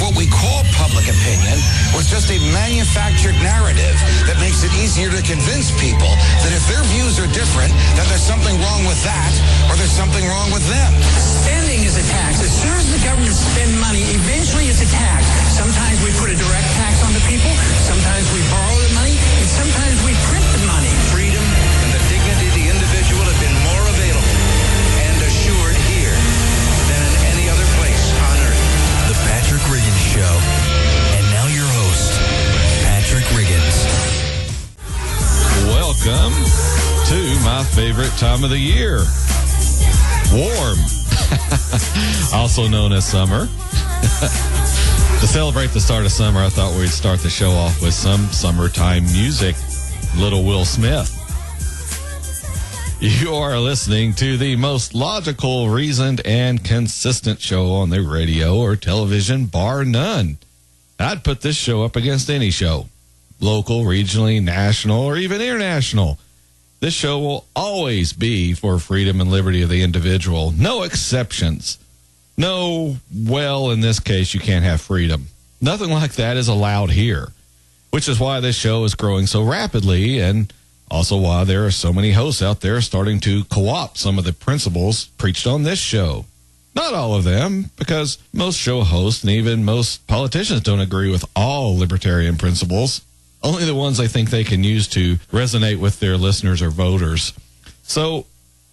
what we call public opinion was just a manufactured narrative that makes it easier to convince people that if their views are different, that there's something wrong with that or there's something wrong with them. Spending is a tax. As soon as the government spends money, eventually it's a tax. Sometimes we put a direct tax on the people, sometimes we borrow the money, and sometimes we print the money. Freedom and the dignity of the individual have been more available and assured here than in any other place on earth. The Patrick Riggins Show. And now your host, Patrick Riggins. Welcome to my favorite time of the year. Warm. Also known as summer. To celebrate the start of summer, I thought we'd start the show off with some summertime music. Little Will Smith. You are listening to the most logical, reasoned, and consistent show on the radio or television, bar none. I'd put this show up against any show. Local, regionally, national, or even international. This show will always be for freedom and liberty of the individual. No exceptions. No, well, in this case, you can't have freedom. Nothing like that is allowed here, which is why this show is growing so rapidly and also why there are so many hosts out there starting to co-opt some of the principles preached on this show. Not all of them, because most show hosts and even most politicians don't agree with all libertarian principles. Only the ones they think they can use to resonate with their listeners or voters. So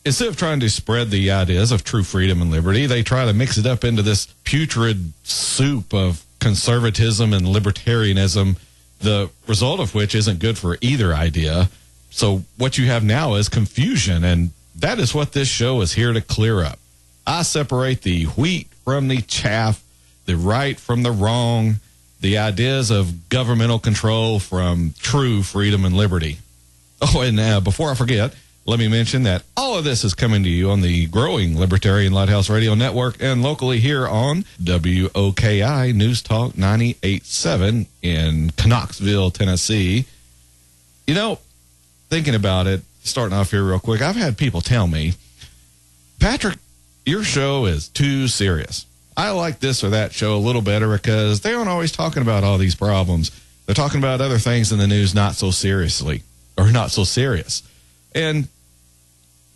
instead of trying to spread the ideas of true freedom and liberty, they try to mix it up into this putrid soup of conservatism and libertarianism, the result of which isn't good for either idea. So what you have now is confusion, and that is what this show is here to clear up. I separate the wheat from the chaff, the right from the wrong, the ideas of governmental control from true freedom and liberty. Oh, and before I forget, let me mention that all of this is coming to you on the growing Libertarian Lighthouse Radio Network and locally here on WOKI News Talk 98.7 in Knoxville, Tennessee. You know, thinking about it, starting off here real quick, I've had people tell me, Patrick, your show is too serious. I like this or that show a little better because they aren't always talking about all these problems. They're talking about other things in the news not so seriously or not so serious. And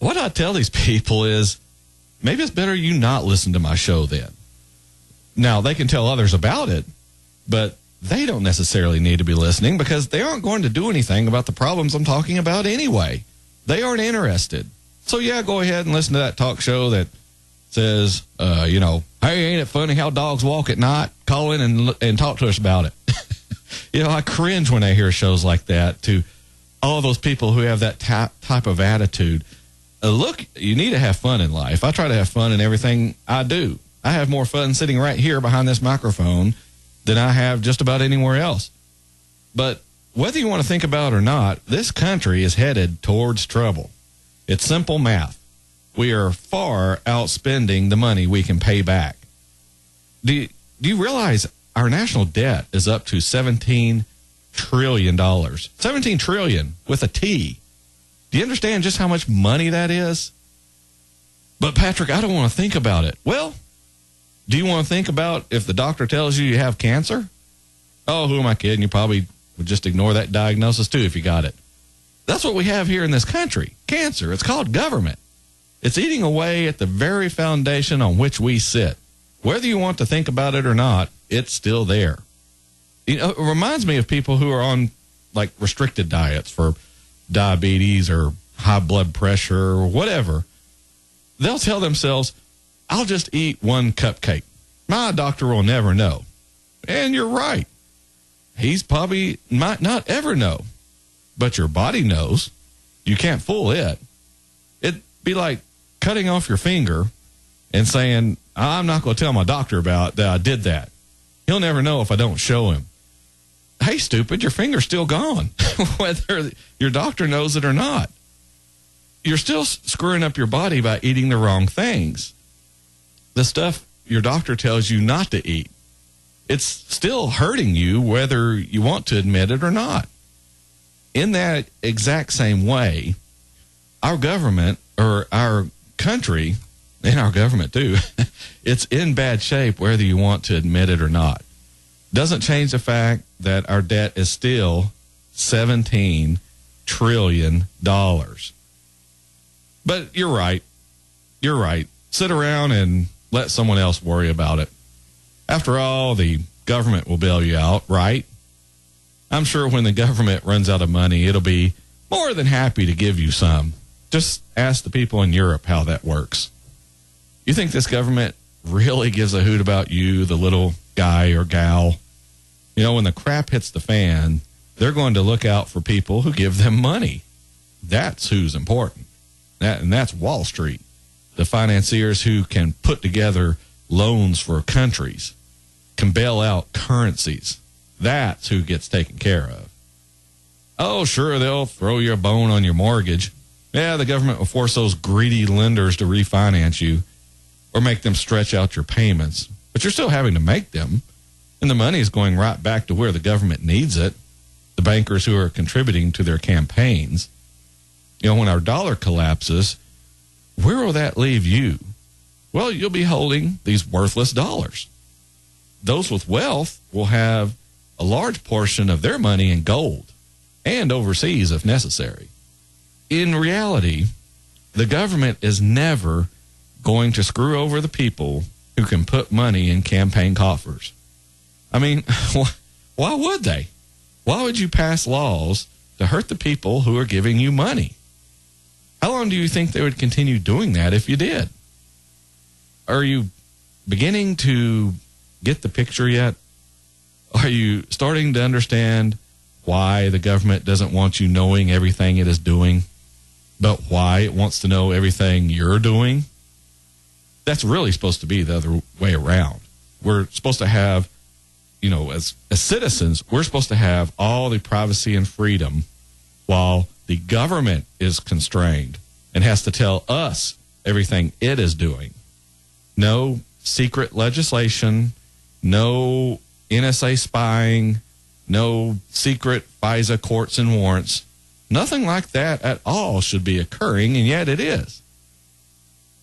what I tell these people is maybe it's better you not listen to my show then. Now, they can tell others about it, but they don't necessarily need to be listening because they aren't going to do anything about the problems I'm talking about anyway. They aren't interested. So, yeah, go ahead and listen to that talk show that says, hey, ain't it funny how dogs walk at night? Call in and talk to us about it. I cringe when I hear shows like that to all those people who have that type of attitude. Look, you need to have fun in life. I try to have fun in everything I do. I have more fun sitting right here behind this microphone than I have just about anywhere else. But whether you want to think about it or not, this country is headed towards trouble. It's simple math. We are far outspending the money we can pay back. Do you realize our national debt is up to $17 trillion? $17 trillion with a T. Do you understand just how much money that is? But Patrick, I don't want to think about it. Well, do you want to think about if the doctor tells you you have cancer? Oh, who am I kidding? You probably would just ignore that diagnosis too if you got it. That's what we have here in this country. Cancer. It's called government. It's eating away at the very foundation on which we sit. Whether you want to think about it or not, it's still there. It reminds me of people who are on like restricted diets for diabetes or high blood pressure or whatever. They'll tell themselves, I'll just eat one cupcake. My doctor will never know. And you're right. He's probably might not ever know. But your body knows. You can't fool it. It'd be like cutting off your finger and saying, I'm not going to tell my doctor about that I did that. He'll never know if I don't show him. Hey, stupid, your finger's still gone, whether your doctor knows it or not. You're still screwing up your body by eating the wrong things. The stuff your doctor tells you not to eat. It's still hurting you whether you want to admit it or not. In that exact same way, our government, or our country, and our government too, it's in bad shape whether you want to admit it or not. Doesn't change the fact that our debt is still $17 trillion. But you're right. You're right. Sit around and let someone else worry about it. After all, the government will bail you out, right? I'm sure when the government runs out of money, it'll be more than happy to give you some. Just ask the people in Europe how that works. You think this government really gives a hoot about you, the little guy or gal? You know, when the crap hits the fan, they're going to look out for people who give them money. That's who's important. And that's Wall Street, the financiers who can put together loans for countries, can bail out currencies. That's who gets taken care of. Oh, sure, they'll throw you a bone on your mortgage. Yeah, the government will force those greedy lenders to refinance you or make them stretch out your payments. But you're still having to make them, and the money is going right back to where the government needs it, the bankers who are contributing to their campaigns. You know, when our dollar collapses, where will that leave you? Well, you'll be holding these worthless dollars. Those with wealth will have a large portion of their money in gold and overseas if necessary. In reality, the government is never going to screw over the people who can put money in campaign coffers. I mean, why would they? Why would you pass laws to hurt the people who are giving you money? How long do you think they would continue doing that if you did? Are you beginning to get the picture yet? Are you starting to understand why the government doesn't want you knowing everything it is doing, but why it wants to know everything you're doing? That's really supposed to be the other way around. We're supposed to have, you know, as citizens, we're supposed to have all the privacy and freedom while the government is constrained and has to tell us everything it is doing. No secret legislation, no NSA spying, no secret FISA courts and warrants. Nothing like that at all should be occurring, and yet it is.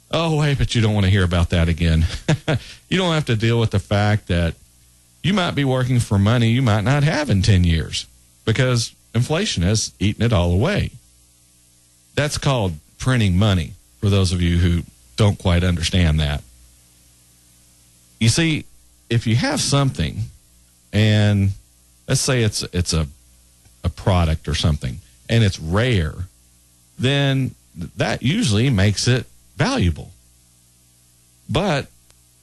Oh, wait, but you don't want to hear about that again. You don't have to deal with the fact that you might be working for money you might not have in 10 years because inflation has eaten it all away. That's called printing money, for those of you who don't quite understand that. You see, if you have something, and let's say it's a product or something, and it's rare, then that usually makes it valuable. But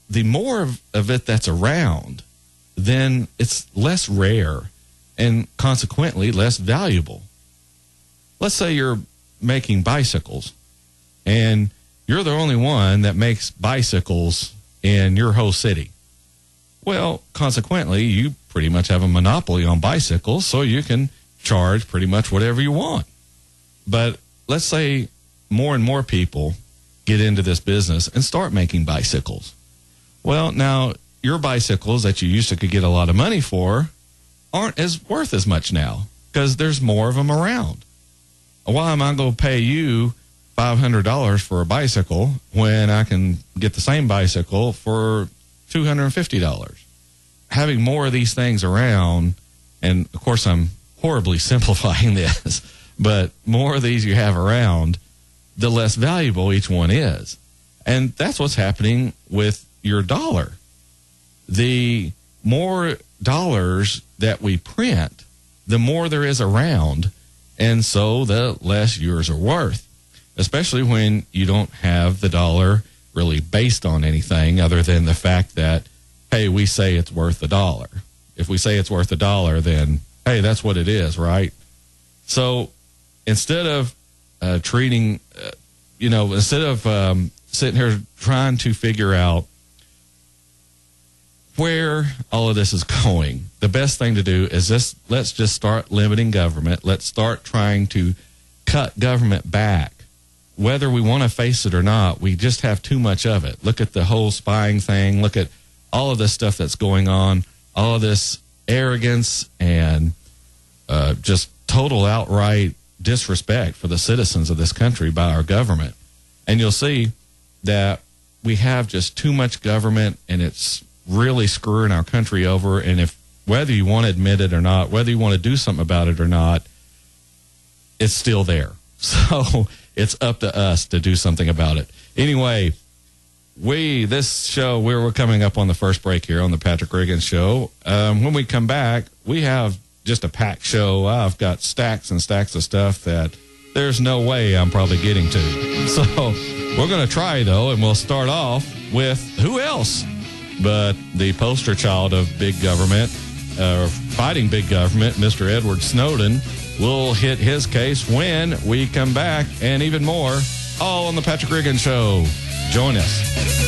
the more of it that's around, then it's less rare and consequently less valuable. Let's say you're making bicycles, and you're the only one that makes bicycles in your whole city. Well, consequently, you pretty much have a monopoly on bicycles, so you can charge pretty much whatever you want. But let's say more and more people get into this business and start making bicycles. Well, now your bicycles that you used to could get a lot of money for aren't as worth as much now because there's more of them around. Why am I going to pay you $500 for a bicycle when I can get the same bicycle for $250? Having more of these things around, and of course I'm horribly simplifying this, but more of these you have around, the less valuable each one is. And that's what's happening with your dollar. The more dollars that we print, the more there is around, and so the less yours are worth, especially when you don't have the dollar really based on anything other than the fact that, hey, we say it's worth $1. If we say it's worth $1, then, hey, that's what it is, right? So instead of instead of sitting here trying to figure out where all of this is going, the best thing to do is let's just start limiting government. Let's start trying to cut government back. Whether we want to face it or not, we just have too much of it. Look at the whole spying thing. Look at all of this stuff that's going on, all of this arrogance and just total outright disrespect for the citizens of this country by our government. And you'll see that we have just too much government, and it's really screwing our country over. And if whether you want to admit it or not, whether you want to do something about it or not, it's still there. So it's up to us to do something about it. Anyway, this show, we're coming up on the first break here on the Patrick Riggins Show. When we come back, we have just a packed show. I've got stacks and stacks of stuff that there's no way I'm probably getting to. So we're going to try, though, and we'll start off with who else but the poster child of big government, fighting big government, Mr. Edward Snowden. We'll hit his case when we come back, and even more, all on the Patrick Riggins Show. Join us.